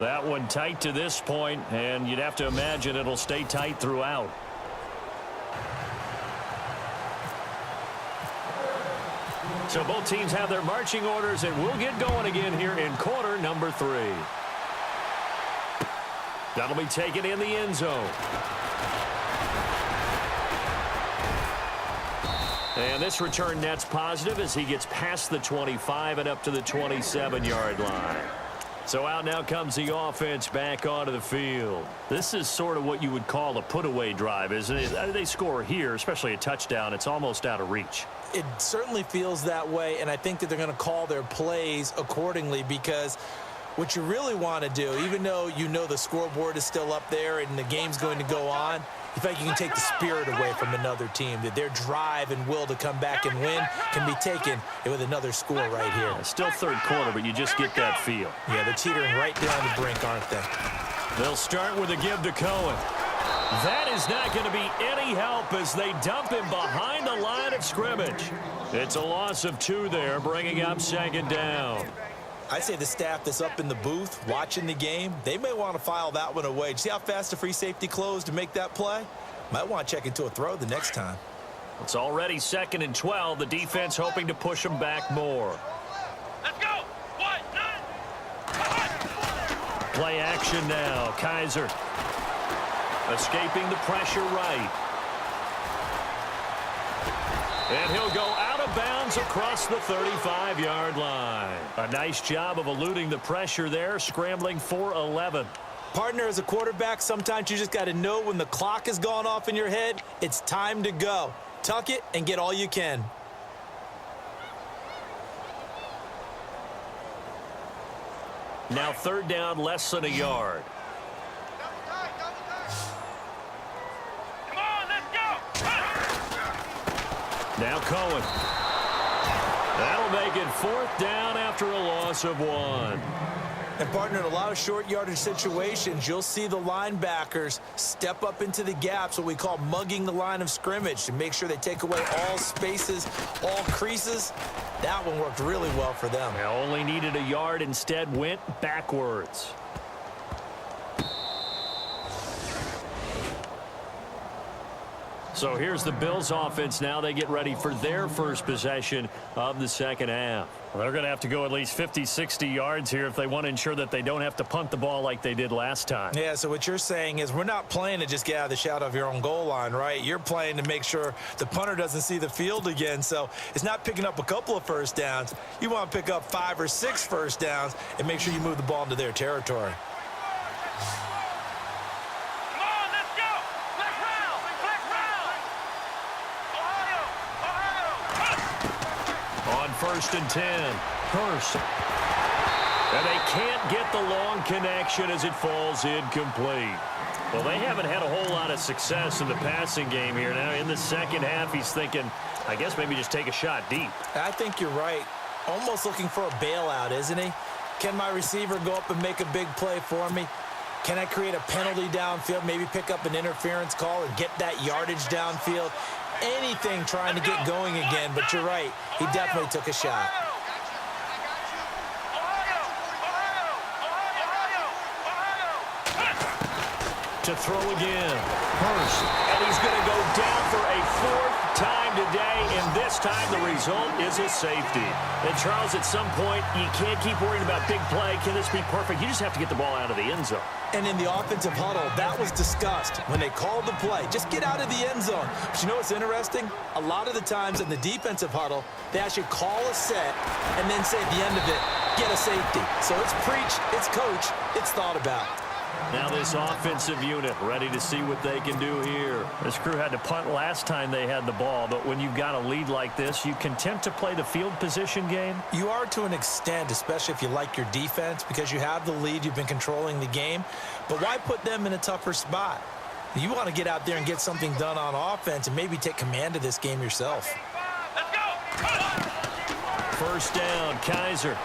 That one tight to this point, and you'd have to imagine it'll stay tight throughout. So both teams have their marching orders, and we'll get going again here in quarter number 3. That'll be taken in the end zone. And this return net's positive as he gets past the 25 and up to the 27-yard line. So out now comes the offense back onto the field. This is sort of what you would call a put-away drive, isn't it? They score here, especially a touchdown. It's almost out of reach. It certainly feels that way, and I think that they're going to call their plays accordingly, because what you really want to do, even though you know the scoreboard is still up there and the game's going to go on, you think you can take the spirit away from another team, that their drive and will to come back and win can be taken with another score right here. Still third quarter, but you just get that feel. Yeah, they're teetering right down the brink, aren't they? They'll start with a give to Cohen. That is not going to be any help as they dump him behind the line of scrimmage. It's a loss of 2 there, bringing up second down. I'd say the staff that's up in the booth watching the game, they may want to file that one away. See how fast the free safety closed to make that play? Might want to check into a throw the next time. It's already 2nd and 12. The defense hoping to push them back more. Let's go! 1, 9. Play action now. Kaiser escaping the pressure right. And he'll go out of bounds across the 35-yard line. A nice job of eluding the pressure there, scrambling for 11. Partner, as a quarterback, sometimes you just got to know when the clock has gone off in your head, it's time to go. Tuck it and get all you can. Now 3rd down, less than a yard. Come on, let's go! Now Cohen. That'll make it 4th down after a loss of 1. And, partner, in a lot of short yardage situations, you'll see the linebackers step up into the gaps, what we call mugging the line of scrimmage, to make sure they take away all spaces, all creases. That one worked really well for them. They only needed a yard, instead went backwards. So here's the Bills offense now. They get ready for their first possession of the second half. Well, they're going to have to go at least 50, 60 yards here if they want to ensure that they don't have to punt the ball like they did last time. Yeah, so what you're saying is we're not playing to just get out of the shadow of your own goal line, right? You're playing to make sure the punter doesn't see the field again. So it's not picking up a couple of first downs. You want to pick up 5 or 6 first downs and make sure you move the ball into their territory. On 1st and 10, Hurst. And they can't get the long connection as it falls incomplete. Well, they haven't had a whole lot of success in the passing game here. Now, in the second half, he's thinking, I guess maybe just take a shot deep. I think you're right. Almost looking for a bailout, isn't he? Can my receiver go up and make a big play for me? Can I create a penalty downfield, maybe pick up an interference call and get that yardage downfield? Anything trying to get going again, but you're right. He definitely took a shot. To throw again. Hurst. And he's going to go down for a 4th time today, and this time the result is a safety. And Charles, at some point, you can't keep worrying about big play. Can this be perfect? You just have to get the ball out of the end zone. And in the offensive huddle, that was discussed when they called the play. Just get out of the end zone. But you know what's interesting? A lot of the times in the defensive huddle, they actually call a set and then say at the end of it, get a safety. So it's preach, it's coach, it's thought about. Now this offensive unit ready to see what they can do here. This crew had to punt last time they had the ball, but when you've got a lead like this, you content to play the field position game? You are to an extent, especially if you like your defense, because you have the lead, you've been controlling the game. But why put them in a tougher spot? You want to get out there and get something done on offense and maybe take command of this game yourself. Let's go! 1st down, Kaiser.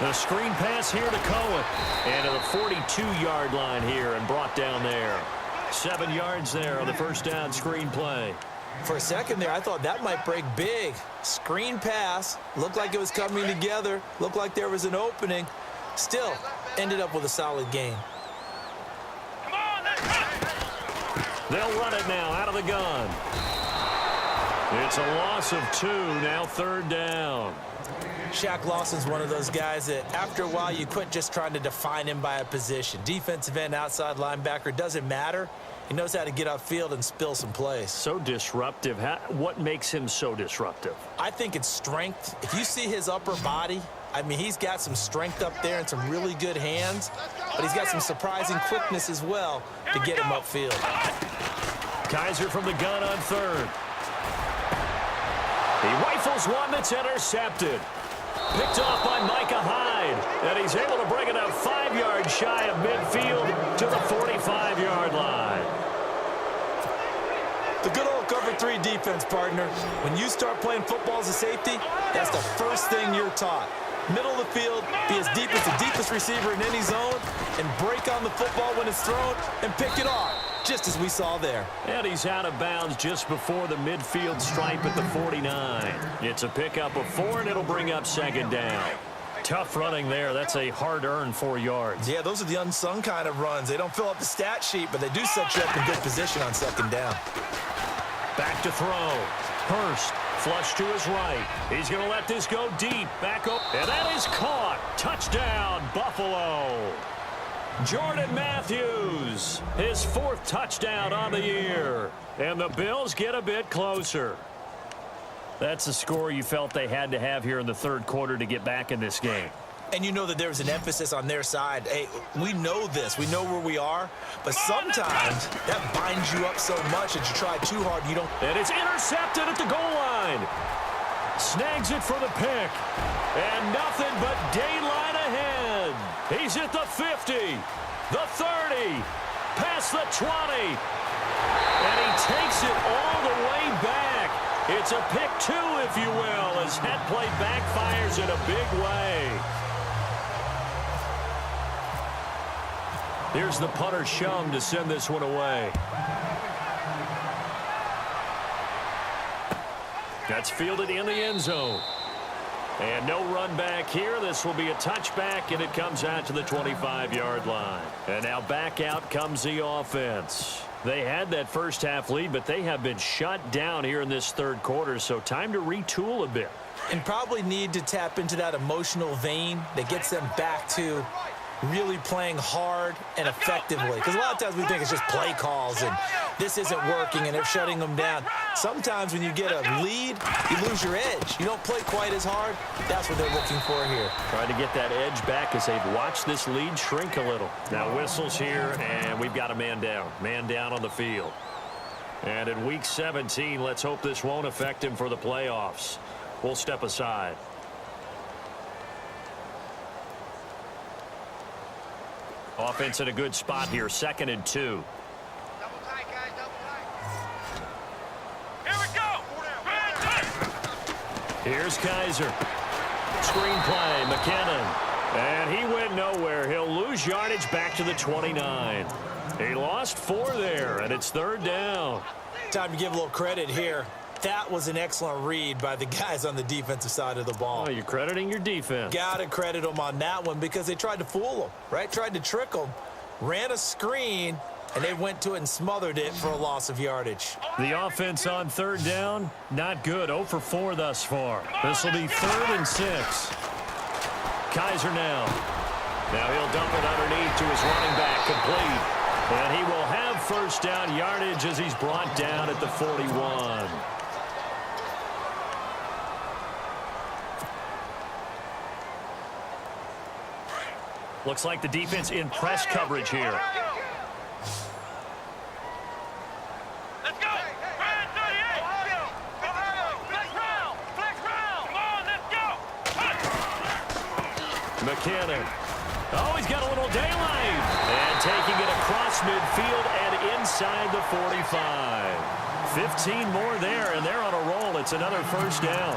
The screen pass here to Cohen. And to the 42-yard line here and brought down there. 7 yards there on the 1st down screen play. For a second there, I thought that might break big. Screen pass. Looked like it was coming together. Looked like there was an opening. Still, ended up with a solid game. Come on, let's go. They'll run it now out of the gun. It's a loss of 2, now 3rd down. Shaq Lawson's one of those guys that after a while you quit just trying to define him by a position. Defensive end, outside linebacker, doesn't matter. He knows how to get upfield and spill some plays. So disruptive. What makes him so disruptive? I think it's strength. If you see his upper body, I mean, he's got some strength up there and some really good hands, but he's got some surprising quickness as well to get him upfield. Kaiser from the gun on 3rd. He rifles one that's intercepted. Picked off by Micah Hyde, and he's able to bring it up 5 yards shy of midfield to the 45-yard line. The good old cover 3 defense, partner. When you start playing football as a safety, that's the first thing you're taught. Middle of the field, be as deep as the deepest receiver in any zone, and break on the football when it's thrown and pick it off, just as we saw there. And he's out of bounds just before the midfield stripe at the 49. It's a pickup of 4, and it'll bring up 2nd down. Tough running there. That's a hard-earned 4 yards. Yeah, those are the unsung kind of runs. They don't fill up the stat sheet, but they do set you up in good position on 2nd down. Back to throw. Hurst, flush to his right. He's going to let this go deep. Back up, and that is caught. Touchdown, Buffalo. Jordan Matthews, his 4th touchdown on the year. And the Bills get a bit closer. That's the score you felt they had to have here in the 3rd quarter to get back in this game. And you know that there was an emphasis on their side. Hey, we know this. We know where we are. But sometimes that binds you up so much that you try too hard, you don't. And it's intercepted at the goal line. Snags it for the pick. And nothing but daylight ahead. He's at the 50, the 30, past the 20. And he takes it all the way back. It's a pick 2, if you will, as head play backfires in a big way. Here's the punter Shum to send this one away. That's fielded in the end zone. And no run back here. This will be a touchback, and it comes out to the 25-yard line. And now back out comes the offense. They had that first half lead, but they have been shut down here in this 3rd quarter, so time to retool a bit. And probably need to tap into that emotional vein that gets them back to really playing hard and effectively. Because a lot of times we think it's just play calls and this isn't working and they're shutting them down. Sometimes when you get a lead, you lose your edge. You don't play quite as hard. That's what they're looking for here. Trying to get that edge back as they've watched this lead shrink a little. Now whistles here, and we've got a man down. Man down on the field. And in Week 17, let's hope this won't affect him for the playoffs. We'll step aside. Offense in a good spot here, 2nd and 2. Double tight, guys, double tight. Here we go. Here's Kaiser. Screenplay, McKinnon. And he went nowhere. He'll lose yardage back to the 29. He lost 4 there, and it's 3rd down. Time to give a little credit here. That was an excellent read by the guys on the defensive side of the ball. Oh, you're crediting your defense. Got to credit them on that one because they tried to fool them, right? Tried to trick them, ran a screen, and they went to it and smothered it for a loss of yardage. The offense on 3rd down, not good. 0 for 4 thus far. This will be 3rd and 6. Kaiser now. Now he'll dump it underneath to his running back, complete. And he will have 1st down yardage as he's brought down at the 41. Looks like the defense in press coverage here. Let's go. Brand 38. Flex round. Flex round. Come on, let's go. McKinnon. Oh, he's got a little daylight. And taking it across midfield and inside the 45. 15 more there, and they're on a roll. It's another 1st down.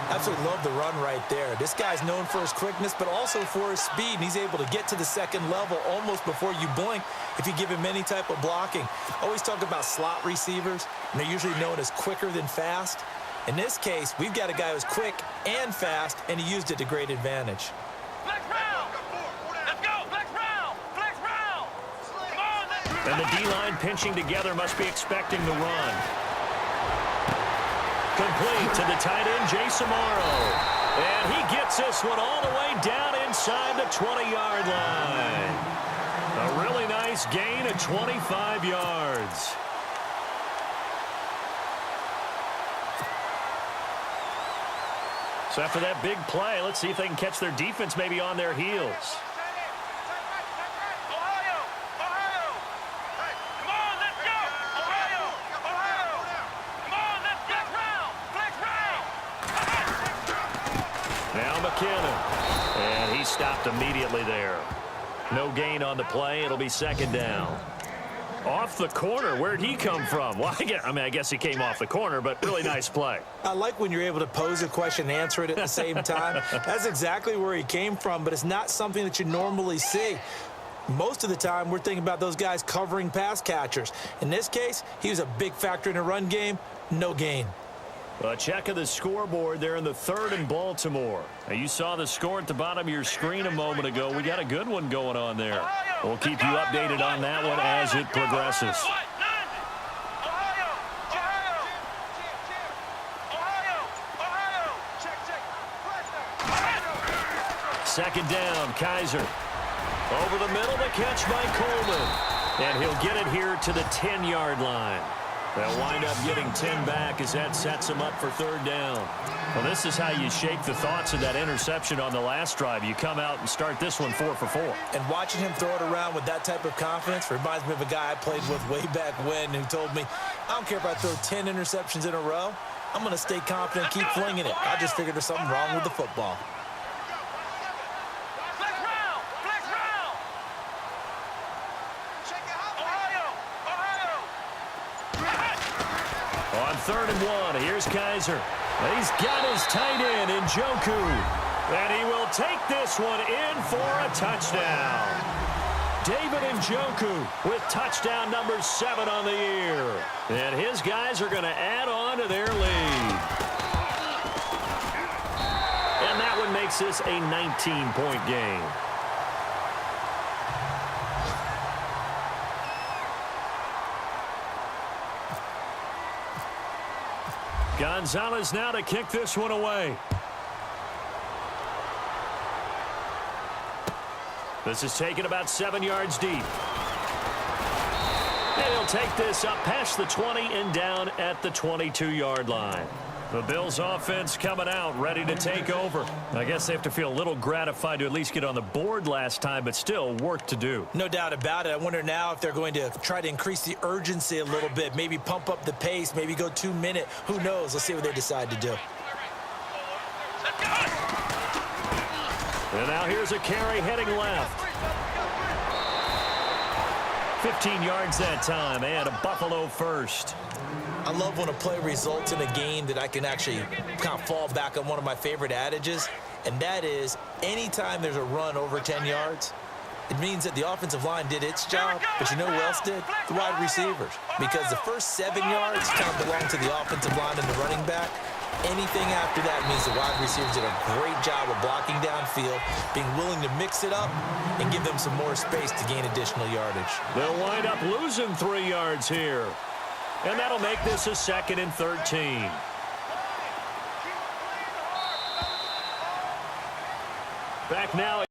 Absolutely love the run right there. This guy's known for his quickness, but also for his speed, and he's able to get to the 2nd level almost before you blink if you give him any type of blocking. Always talk about slot receivers, and they're usually known as quicker than fast. In this case, we've got a guy who's quick and fast, and he used it to great advantage. Flex round. Let's go. And the D-line pinching together must be expecting the run. Complete to the tight end, Jason Morrow. And he gets this one all the way down inside the 20-yard line. A really nice gain of 25 yards. So after that big play, let's see if they can catch their defense maybe on their heels. Now McKinnon. And he stopped immediately there. No gain on the play. It'll be second down. Off the corner. Where'd he come from? Well, I guess he came off the corner, but really nice play. I like when you're able to pose a question and answer it at the same time. That's exactly where he came from, but it's not something that you normally see. Most of the time, we're thinking about those guys covering pass catchers. In this case, he was a big factor in the run game. No gain. A check of the scoreboard there in the third in Baltimore. Now, you saw the score at the bottom of your screen a moment ago. We got a good one going on there. We'll keep you updated on that one as it progresses. Second down, Kaiser. Over the middle, the catch by Coleman. And he'll get it here to the 10-yard line. They'll wind up getting 10 back as that sets them up for third down. Well, this is how you shake the thoughts of that interception on the last drive. You come out and start this one 4 for 4. And watching him throw it around with that type of confidence reminds me of a guy I played with way back when who told me, I don't care if I throw 10 interceptions in a row. I'm going to stay confident and keep flinging it. I just figured there's something wrong with the football. On 3rd and 1, here's Kaiser. He's got his tight end in Njoku. And he will take this one in for a touchdown. David Njoku with touchdown number 7 on the year. And his guys are going to add on to their lead. And that one makes this a 19-point game. Gonzalez now to kick this one away. This is taken about 7 yards deep. And he'll take this up past the 20 and down at the 22-yard line. The Bills offense coming out, ready to take over. I guess they have to feel a little gratified to at least get on the board last time, but still work to do. No doubt about it. I wonder now if they're going to try to increase the urgency a little bit, maybe pump up the pace, maybe go 2-minute. Who knows? Let's see what they decide to do. And now here's a carry heading left. 15 yards that time, and a Buffalo first. I love when a play results in a game that I can actually kind of fall back on one of my favorite adages, and that is anytime there's a run over 10 yards, it means that the offensive line did its job, but you know who else did? The wide receivers. Because the first 7 yards kind of belong to the offensive line and the running back. Anything after that means the wide receivers did a great job of blocking downfield, being willing to mix it up, and give them some more space to gain additional yardage. They'll wind up losing 3 yards here. And that'll make this a 2nd and 13. Back now.